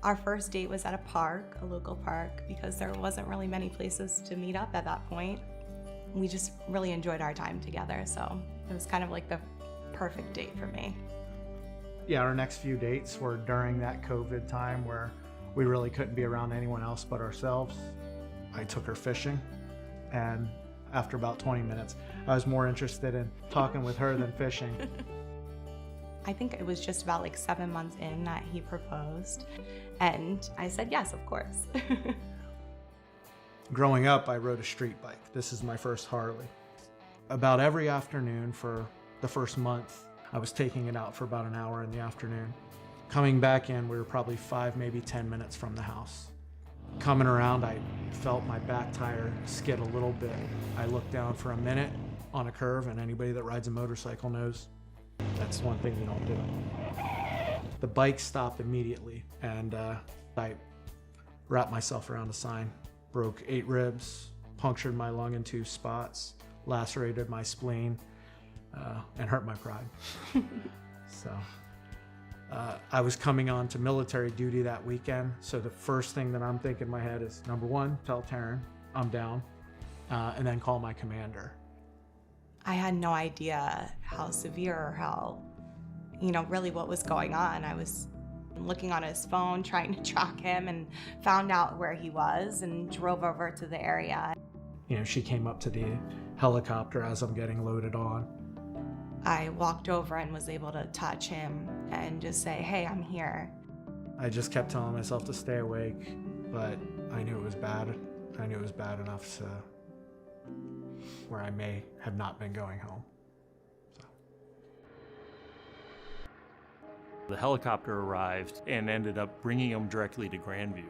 Our first date was at a park, a local park, because there wasn't really many places to meet up at that point. We just really enjoyed our time together, so it was kind of like the perfect date for me. Yeah, our next few dates were during that COVID time where we really couldn't be around anyone else but ourselves. I took her fishing, and after about 20 minutes, I was more interested in talking with her than fishing. I think it was just about like 7 months in that he proposed, and I said yes, of course. Growing up, I rode a street bike. This is my first Harley. About every afternoon for the first month, I was taking it out for about an hour in the afternoon. Coming back in, we were probably 5, maybe 10 minutes from the house. Coming around, I felt my back tire skid a little bit. I looked down for a minute on a curve, and anybody that rides a motorcycle knows that's one thing you don't do. The bike stopped immediately, and I wrapped myself around a sign, broke 8 ribs, punctured my lung in 2 spots, lacerated my spleen, and hurt my pride. So I was coming on to military duty that weekend, so the first thing that I'm thinking in my head is, number 1, tell Taryn I'm down, and then call my commander. I had no idea how severe or how, really what was going on. I was looking on his phone, trying to track him, and found out where he was and drove over to the area. She came up to the helicopter as I'm getting loaded on. I walked over and was able to touch him and just say, hey, I'm here. I just kept telling myself to stay awake, but I knew it was bad. I knew it was bad enough to where I may have not been going home. So. The helicopter arrived and ended up bringing him directly to Grandview.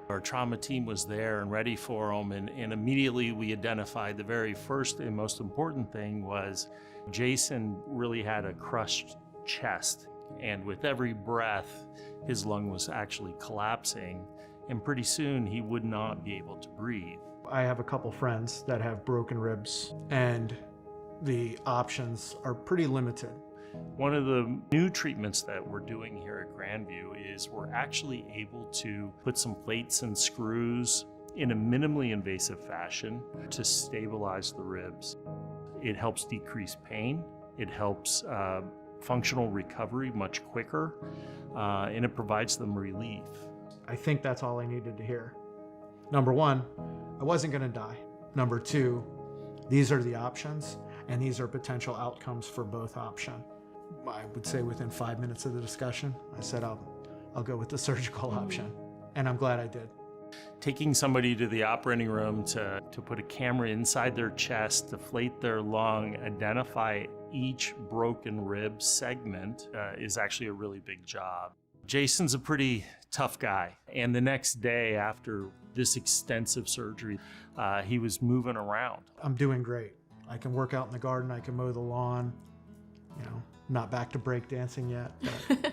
Our trauma team was there and ready for him, and immediately we identified the very first and most important thing was Jason really had a crushed chest, and with every breath, his lung was actually collapsing, and pretty soon he would not be able to breathe. I have a couple friends that have broken ribs, and the options are pretty limited. One of the new treatments that we're doing here at Grandview is we're actually able to put some plates and screws in a minimally invasive fashion to stabilize the ribs. It helps decrease pain, it helps functional recovery much quicker, and it provides them relief. I think that's all I needed to hear. Number 1, I wasn't gonna die. Number 2, these are the options, and these are potential outcomes for both options. I would say within 5 minutes of the discussion, I said I'll go with the surgical option, and I'm glad I did. Taking somebody to the operating room to put a camera inside their chest, deflate their lung, identify each broken rib segment is actually a really big job. Jason's a pretty tough guy, and the next day after this extensive surgery, he was moving around. I'm doing great. I can work out in the garden, I can mow the lawn, not back to breakdancing yet, but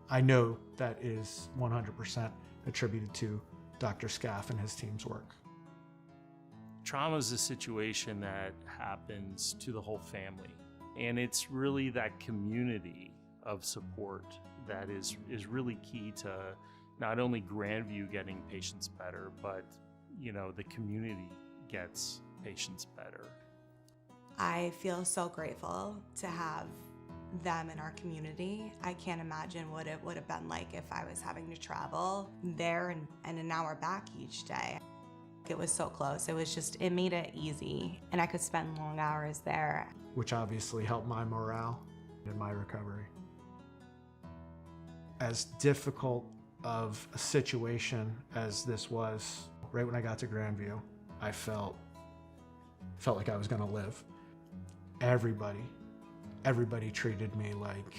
I know that is 100% attributed to Dr. Scaff and his team's work. Trauma is a situation that happens to the whole family, and it's really that community of support that is really key to not only Grandview getting patients better, but the community gets patients better. I feel so grateful to have them in our community. I can't imagine what it would have been like if I was having to travel there and an hour back each day. It was so close. It made it easy, and I could spend long hours there. Which obviously helped my morale and my recovery. As difficult of a situation as this was, right when I got to Grandview, I felt like I was gonna live. Everybody treated me like,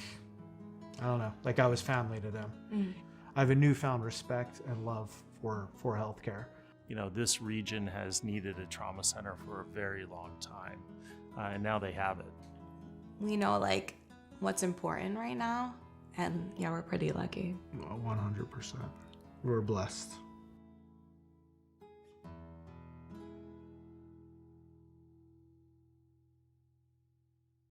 I don't know, like I was family to them. I have a newfound respect and love for healthcare. This region has needed a trauma center for a very long time, and now they have it. We know what's important right now, and yeah, we're pretty lucky. 100%. We're blessed.